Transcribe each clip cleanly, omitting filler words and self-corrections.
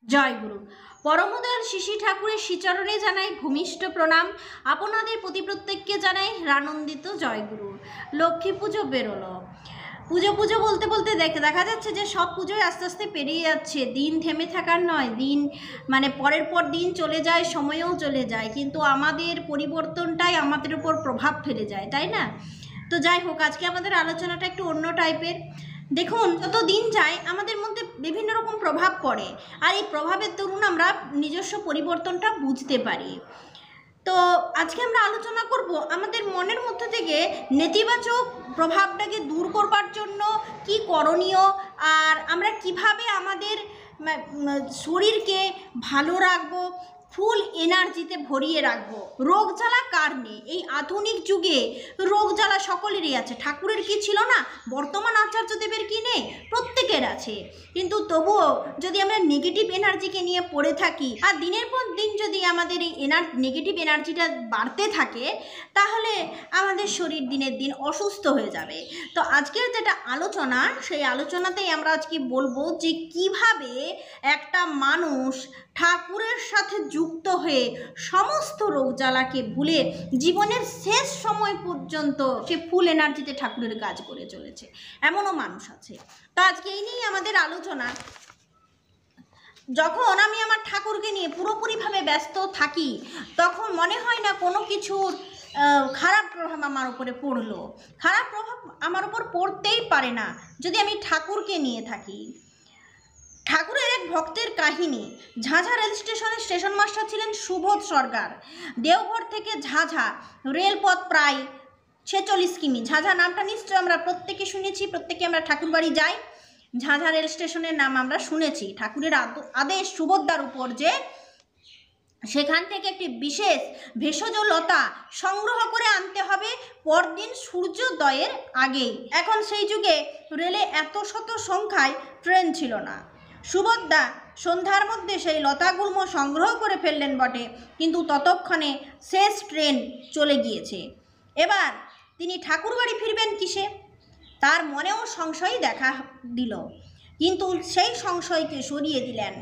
জয় গুরু। পরমদয়াল শিশি ঠাকুরের শ্রীচরণে জানাই ভূমিষ্ঠ প্রণাম। আপনাদের প্রতি প্রত্যেককে জানাই রানন্দিত জয় গুরু। লক্ষ্মী পুজো বেরোলো। পুজো পুজো বলতে বলতে দেখা যাচ্ছে যে সব পুজোই আস্তে আস্তে পেরিয়ে যাচ্ছে। দিন থেমে থাকার নয়, দিন মানে পরের পর দিন চলে যায়, সময়ও চলে যায়, কিন্তু আমাদের পরিবর্তনটাই আমাদের উপর প্রভাব ফেলে যায়, তাই না? তো যাই হোক, আজকে আমাদের আলোচনাটা একটু অন্য টাইপের। দেখুন, যত দিন যায় আমাদের মধ্যে বিভিন্ন রকম প্রভাব পড়ে, আর এই প্রভাবের দরুন আমরা নিজস্ব পরিবর্তনটা বুঝতে পারি। তো আজকে আমরা আলোচনা করব আমাদের মনের মধ্যে থেকে নেতিবাচক প্রভাবটাকে দূর করবার জন্য কি করণীয়, আর আমরা কিভাবে আমাদের শরীরকে ভালো রাখবো, ফুল এনার্জিতে ভরিয়ে রাখবো। রোগ জ্বালা কার নেই? এই আধুনিক যুগে রোগ জ্বালা সকলেরই আছে। ঠাকুরের কি ছিল না? বর্তমান আচার্যদেবের কি নেই? প্রত্যেকের আছে। কিন্তু তবুও যদি আমরা নেগেটিভ এনার্জিকে নিয়ে পড়ে থাকি, আর দিনের পর দিন যদি আমাদের এই নেগেটিভ এনার্জিটা বাড়তে থাকে, তাহলে আমাদের শরীর দিনের দিন অসুস্থ হয়ে যাবে। তো আজকের যেটা আলোচনা, সেই আলোচনাতেই আমরা আজকে বলবো যে কিভাবে একটা মানুষ ঠাকুরের সাথে যুক্ত হয়ে সমস্ত রোগ জ্বালাকে ভুলে জীবনের শেষ সময় পর্যন্ত সে ফুল এনার্জিতে ঠাকুরের কাজ করে চলেছে। এমনও মানুষ আছে। তো আজকে এই নিয়েই আমাদের আলোচনা। যখন আমি আমার ঠাকুরকে নিয়ে পুরোপুরিভাবে ব্যস্ত থাকি, তখন মনে হয় না কোনো কিছুর খারাপ প্রভাব আমার উপরে পড়লো। খারাপ প্রভাব আমার উপর পড়তেই পারে না যদি আমি ঠাকুরকে নিয়ে থাকি। ঠাকুরের এক ভক্তের কাহিনী। ঝাঝা রেল স্টেশনের স্টেশন মাস্টার ছিলেন সুবোধ সরকার। দেওঘর থেকে ঝাঝা রেলপথ প্রায় 46 কিমি। ঝাঝা নামটা নিশ্চয় আমরা প্রত্যেকে শুনেছি, প্রত্যেকে আমরা ঠাকুরবাড়ি যাই, ঝাঝা রেল স্টেশনের নাম আমরা শুনেছি। ঠাকুরের আদেশ সুবোধদার উপর যে সেখান থেকে একটি বিশেষ ভেষজ লতা সংগ্রহ করে আনতে হবে পরদিন সূর্যোদয়ের আগেই। এখন সেই যুগে রেলে এত শত সংখ্যায় ট্রেন ছিল না। সুবোধদা সন্ধ্যার মধ্যে সেই লতাগুল্ম সংগ্রহ করে ফেললেন বটে, কিন্তু ততক্ষণে শেষ ট্রেন চলে গিয়েছে। এবার তিনি ঠাকুরবাড়ি ফিরবেন কিসে? তার মনেও সংশয় দেখা দিল, কিন্তু সেই সংশয়কে সরিয়ে দিলেন।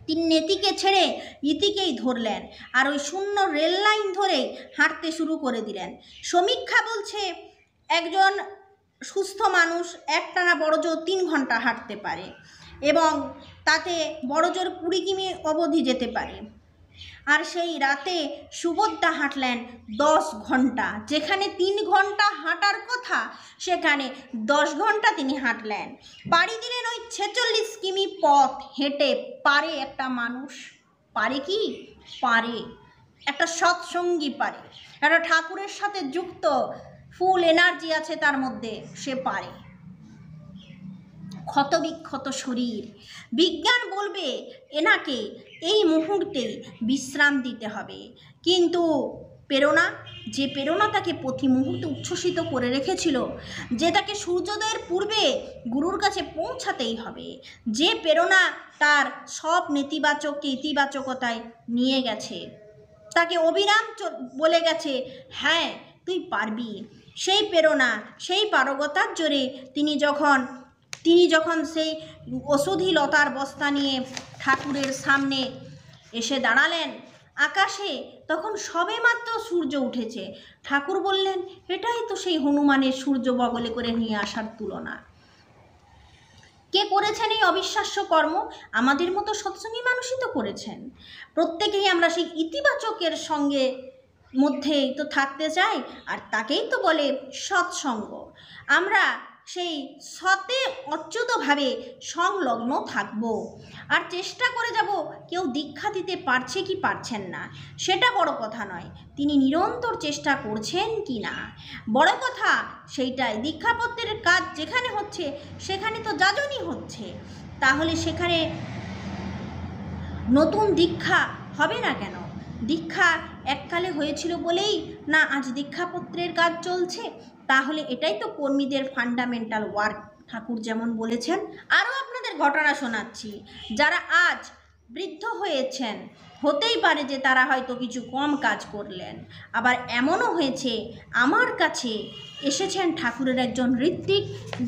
তিনি নেতিকে ছেড়ে ইতিকেই ধরলেন, আর ওই শূন্য রেল লাইন ধরেই হাঁটতে শুরু করে দিলেন। সমীক্ষা বলছে একজন সুস্থ মানুষ একটানা বড়জোর 3 ঘন্টা হাঁটতে পারে, এবং তাতে বড়জোর 20 কিমি অবধি যেতে পারে। আর সেই রাতে সুবোধদা হাঁটলেন 10 ঘন্টা। যেখানে 3 ঘন্টা হাঁটার কথা, সেখানে 10 ঘন্টা তিনি হাঁটলেন। পাড়ি দিলেন ওই 46 কিমি পথ। হেঁটে পারে একটা মানুষ? পারে কি? পারে। একটা সৎসঙ্গী পারে, একটা ঠাকুরের সাথে যুক্ত ফুল এনার্জি আছে তার মধ্যে, সে পারে। ক্ষতবিক্ষত শরীর, বিজ্ঞান বলবে এনাকে এই মুহূর্তে বিশ্রাম দিতে হবে, কিন্তু প্রেরণা, যে প্রেরণা তাকে প্রতি মুহূর্তে উচ্ছ্বসিত করে রেখেছিল, যে তাকে সূর্যোদয়ের পূর্বে গুরুর কাছে পৌঁছাতেই হবে, যে প্রেরণা তার সব নেতিবাচককে ইতিবাচকতায় নিয়ে গেছে, তাকে অবিরাম বলে গেছে হ্যাঁ তুই পারবি, সেই প্রেরণা, সেই পারগতার জোরে তিনি যখন সেই ওষুধি লতার বস্তা নিয়ে ঠাকুরের সামনে এসে দাঁড়ালেন আকাশে, তখন সবেমাত্র সূর্য উঠেছে। ঠাকুর বললেন, এটাই তো সেই হনুমানের সূর্য বগলে করে নিয়ে আসার তুলনা। কে করেছেন এই অবিশ্বাস্য কর্ম? আমাদের মতো সৎসঙ্গী মানুষই তো করেছেন। প্রত্যেকেই আমরা সেই ইতিবাচকের সঙ্গে মধ্যেই তো থাকতে চাই, আর তাকেই তো বলে সৎসঙ্গ। আমরা সেই সতে অচ্যুতভাবে সংলগ্ন থাকব, আর চেষ্টা করে যাব কেউ দীক্ষা দিতে পারছে কি পারছেন না সেটা বড় কথা নয়, তিনি নিরন্তর চেষ্টা করছেন কি না বড় কথা সেইটাই। দীক্ষাপত্রের কাজ যেখানে হচ্ছে সেখানে তো যাজনই হচ্ছে, তাহলে সেখানে নতুন দীক্ষা হবে না কেন? দীক্ষা এককালে হয়েছিল বলেই না আজ দীক্ষাপত্রের কাজ চলছে? তাহলে এটাই তো কর্মীদের ফান্ডামেন্টাল ওয়ার্ক, ঠাকুর যেমন বলেছেন। আরও আপনাদের ঘটনা শোনাচ্ছি। যারা আজ বৃদ্ধ হয়েছেন, হতেই পারে যে তারা হয়তো কিছু কম কাজ করলেন, আবার এমনও হয়েছে আমার কাছে এসেছেন ঠাকুরের একজন ঋত্বিক,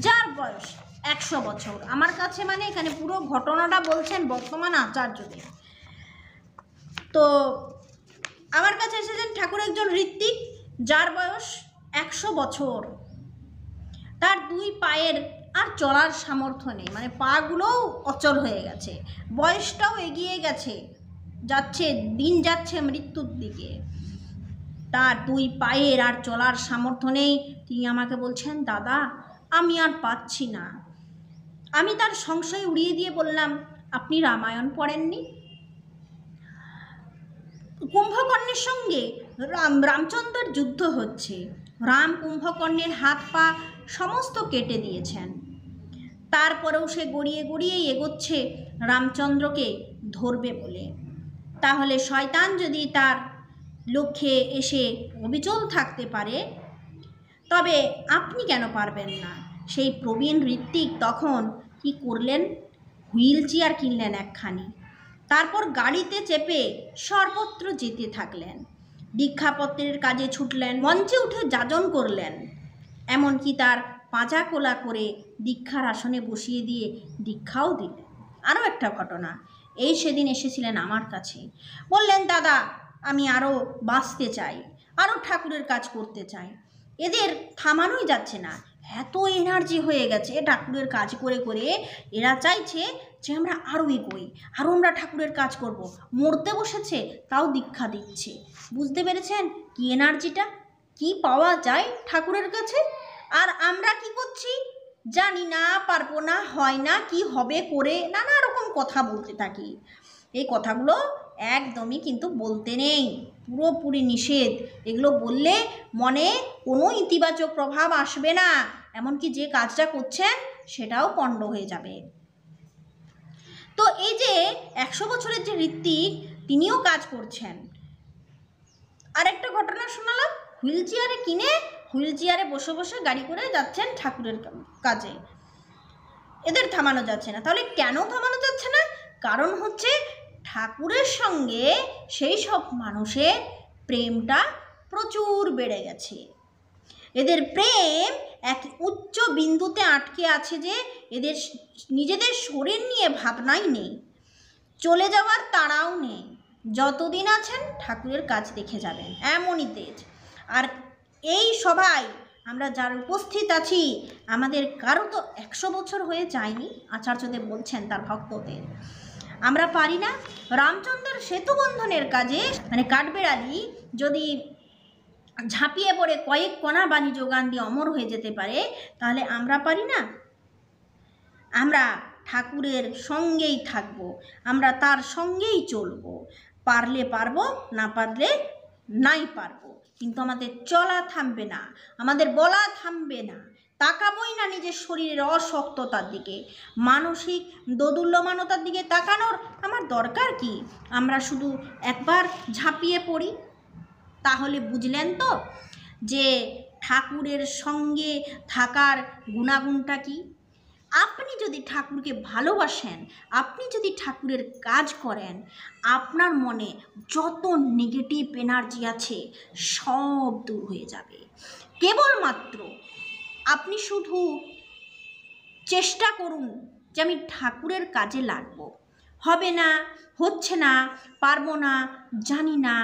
যার বয়স 100 বছর। আমার কাছে মানে এখানে পুরো ঘটনাটা বলছেন বর্তমান আচার্যদেব। তো আমার কাছে এসেছেন ঠাকুর একজন ঋত্বিক, যার বয়স 100 বছর। তার 2 পায়ের আর চলার সামর্থ্য নেই, মানে পাগুলোও অচল হয়ে গেছে, বয়সটাও এগিয়ে গেছে, যাচ্ছে দিন যাচ্ছে মৃত্যুর দিকে। তার 2 পায়ের আর চলার সামর্থ্য নেই। তিনি আমাকে বলছেন, দাদা আমি আর পাচ্ছি না। আমি তার সংশয় উড়িয়ে দিয়ে বললাম, আপনি রামায়ণ পড়েননি? কুম্ভকর্ণের সঙ্গে রামচন্দ্রের যুদ্ধ হচ্ছে, রাম কুম্ভকর্ণের হাত পা সমস্ত কেটে দিয়েছেন, তারপরেও সে গড়িয়ে গড়িয়ে এগোচ্ছে রামচন্দ্রকে ধরবে বলে। তাহলে শয়তান যদি তার লক্ষ্যে এসে অবিচল থাকতে পারে, তবে আপনি কেন পারবেন না? সেই প্রবীণ ঋত্বিক তখন কি করলেন? হুইল চেয়ার কিনলেন একখানি, তারপর গাড়িতে চেপে সর্বত্র যেতে থাকলেন, দীক্ষাপত্রের কাজে ছুটলেন, মঞ্চে উঠে যাজন করলেন, এমনকি তার পাঁজা কোলা করে দীক্ষার আসনে বসিয়ে দিয়ে দীক্ষাও দিলেন। আরও একটা ঘটনা, এই সেদিন এসেছিলেন আমার কাছে, বললেন, দাদা আমি আরও বাঁচতে চাই, আরও ঠাকুরের কাজ করতে চাই। এদের থামানোই যাচ্ছে না, এত এনার্জি হয়ে গেছে ঠাকুরের কাজ করে করে। এরা চাইছে যে আমরা আরও এগোই, আরও আমরা ঠাকুরের কাজ করব। মরতে বসেছে, তাও দীক্ষা দিচ্ছে। বুঝতে পেরেছেন কি এনার্জিটা, কি পাওয়া যায় ঠাকুরের কাছে? আর আমরা কি করছি? জানি না, পারবো না, হয় না, কি হবে করে নানা রকম কথা বলতে থাকি। এই কথাগুলো একদমই কিন্তু বলতে নেই, পুরোপুরি নিষেধ। এগুলো বললে মনে কোনো ইতিবাচক প্রভাব আসবে না, এমনকি যে কাজটা করছেন সেটাও পণ্ড হয়ে যাবে। তো এই যে 100 বছরের যে ঋত্বিক, তিনিও কাজ করছেন। আরেকটা ঘটনা শোনালাম, হুইল চেয়ারে কিনে হুইল চেয়ারে বসে বসে গাড়ি করে যাচ্ছেন ঠাকুরের কাজে। এদের থামানো যাচ্ছে না। তাহলে কেন থামানো যাচ্ছে না? কারণ হচ্ছে ঠাকুরের সঙ্গে সেই সব মানুষের প্রেমটা প্রচুর বেড়ে গেছে। এদের প্রেম এক উচ্চ বিন্দুতে আটকে আছে যে এদের নিজেদের শরীর নিয়ে ভাবনাই নেই, চলে যাওয়ার তাড়াও নেই। যতদিন আছেন ঠাকুরের কাজ দেখে যাবেন, এমনই তেজ। আর এই সবাই আমরা যারা উপস্থিত আছি, আমাদের কারো তো 100 বছর হয়ে যায়নি, আচার্যদেব বলছেন তার ভক্তদের। আমরা পারি না? রামচন্দ্রের সেতু বন্ধনের কাজে মানে কাঠবেড়ালি যদি ঝাঁপিয়ে পড়ে কয়েক কণা বাণী যোগান দিয়ে অমর হয়ে যেতে পারে, তাহলে আমরা পারি না? আমরা ঠাকুরের সঙ্গেই থাকবো, আমরা তার সঙ্গেই চলবো। পারলে পারবো, না পারলে নাই পারবো, কিন্তু আমাদের চলা থামবে না, আমাদের বলা থামবে না। তাকাবোই না নিজের শরীরের অশক্ততার দিকে, মানসিক দোদুল্যমানতার দিকে তাকানোর আমার দরকার কি? আমরা শুধু একবার ঝাঁপিয়ে পড়ি। তাহলে বুঝলেন তো যে ঠাকুরের সঙ্গে থাকার গুণাগুণটা কি? আপনি যদি ঠাকুরকে ভালোবাসেন, আপনি যদি ঠাকুরের কাজ করেন, আপনার মনে যত নেগেটিভ এনার্জি আছে সব দূর হয়ে যাবে। কেবলমাত্র আপনি শুধু চেষ্টা করুন যে আমি ঠাকুরের কাজে লাগবো। হবে না, হচ্ছে না, পারবো না, জানি না,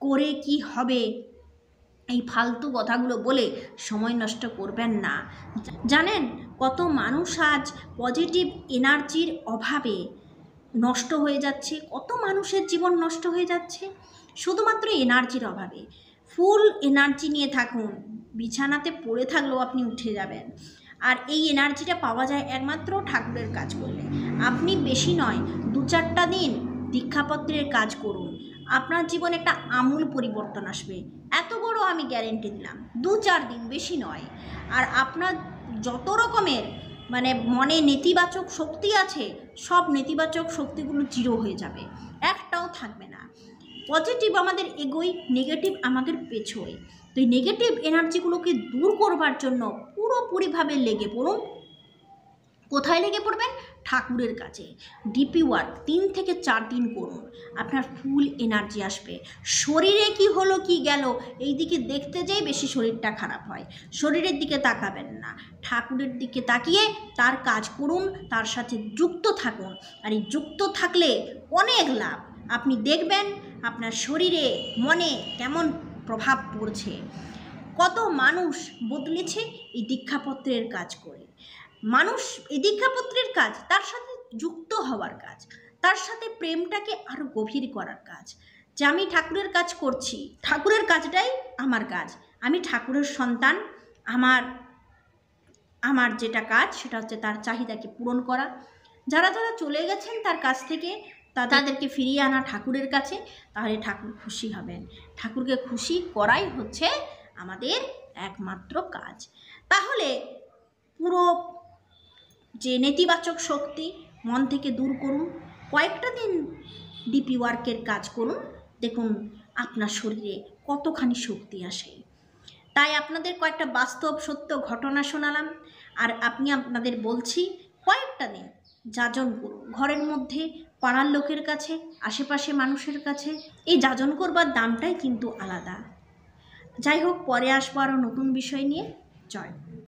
করে কি হবে, এই ফালতু কথাগুলো বলে সময় নষ্ট করবেন না। জানেন কত মানুষ আজ পজিটিভ এনার্জির অভাবে নষ্ট হয়ে যাচ্ছে, কত মানুষের জীবন নষ্ট হয়ে যাচ্ছে শুধুমাত্র এনার্জির অভাবে। ফুল এনার্জি নিয়ে থাকুন, বিছানাতে পড়ে থাকলেও আপনি উঠে যাবেন। আর এই এনার্জিটা পাওয়া যায় একমাত্র ঠাকুরের কাজ করলে। আপনি বেশি নয়, 2-4টা দিন দীক্ষাপত্রের কাজ করুন, আপনার জীবনে একটা আমূল পরিবর্তন আসবে, এত বড় আমি গ্যারেন্টি দিলাম। 2-4 দিন, বেশি নয়। আর আপনার যত রকমের মানে মনে নেতিবাচক শক্তি আছে, সব নেতিবাচক শক্তিগুলো জিরো হয়ে যাবে, একটাও থাকবে না। পজিটিভ আমাদের এগোই, নেগেটিভ আমাদের পেছোয়। তো এই নেগেটিভ এনার্জিগুলোকে দূর করবার জন্য পুরোপুরিভাবে লেগে পড়ুন। কোথায় লেগে পড়বেন? ঠাকুরের কাছে ডিপি ওয়ার্ক 3 থেকে 4 দিন করুন, আপনার ফুল এনার্জি আসবে। শরীরে কি হলো কি গেল এই দিকে দেখতে যেই বেশি শরীরটা খারাপ হয়। শরীরের দিকে তাকাবেন না, ঠাকুরের দিকে তাকিয়ে তার কাজ করুন, তার সাথে যুক্ত থাকুন। আর এই যুক্ত থাকলে অনেক লাভ। আপনি দেখবেন আপনার শরীরে মনে কেমন প্রভাব পড়ছে। কত মানুষ বদলেছে এই দীক্ষাপত্রের কাজ করে। মানুষ এই দীক্ষাপত্রের কাজ, তার সাথে যুক্ত হওয়ার কাজ, তার সাথে প্রেমটাকে আরও গভীর করার কাজ। যে আমি ঠাকুরের কাজ করছি, ঠাকুরের কাজটাই আমার কাজ, আমি ঠাকুরের সন্তান, আমার যেটা কাজ সেটা হচ্ছে তার চাহিদাকে পূরণ করা। যারা যারা চলে গেছেন তার কাছ থেকে তাদেরকে ফিরিয়ে আনা ঠাকুরের কাছে, তাহলে ঠাকুর খুশি হবেন। ঠাকুরকে খুশি করাই হচ্ছে আমাদের একমাত্র কাজ। তাহলে পুরো যে নেতিবাচক শক্তি মন থেকে দূর করুন, কয়েকটা দিন ডিপি ওয়ার্কের কাজ করুন, দেখুন আপনার শরীরে কতখানি শক্তি আসে। তাই আপনাদের কয়েকটা বাস্তব সত্য ঘটনা শোনালাম, আর আপনাদের বলছি কয়েকটা দিন যাজন করুন ঘরের মধ্যে, পাড়ার লোকের কাছে, আশেপাশে মানুষের কাছে। এই যাজন করবার দামটাই কিন্তু আলাদা। যাই হোক, পরে আসবো আরও নতুন বিষয় নিয়ে। জয়।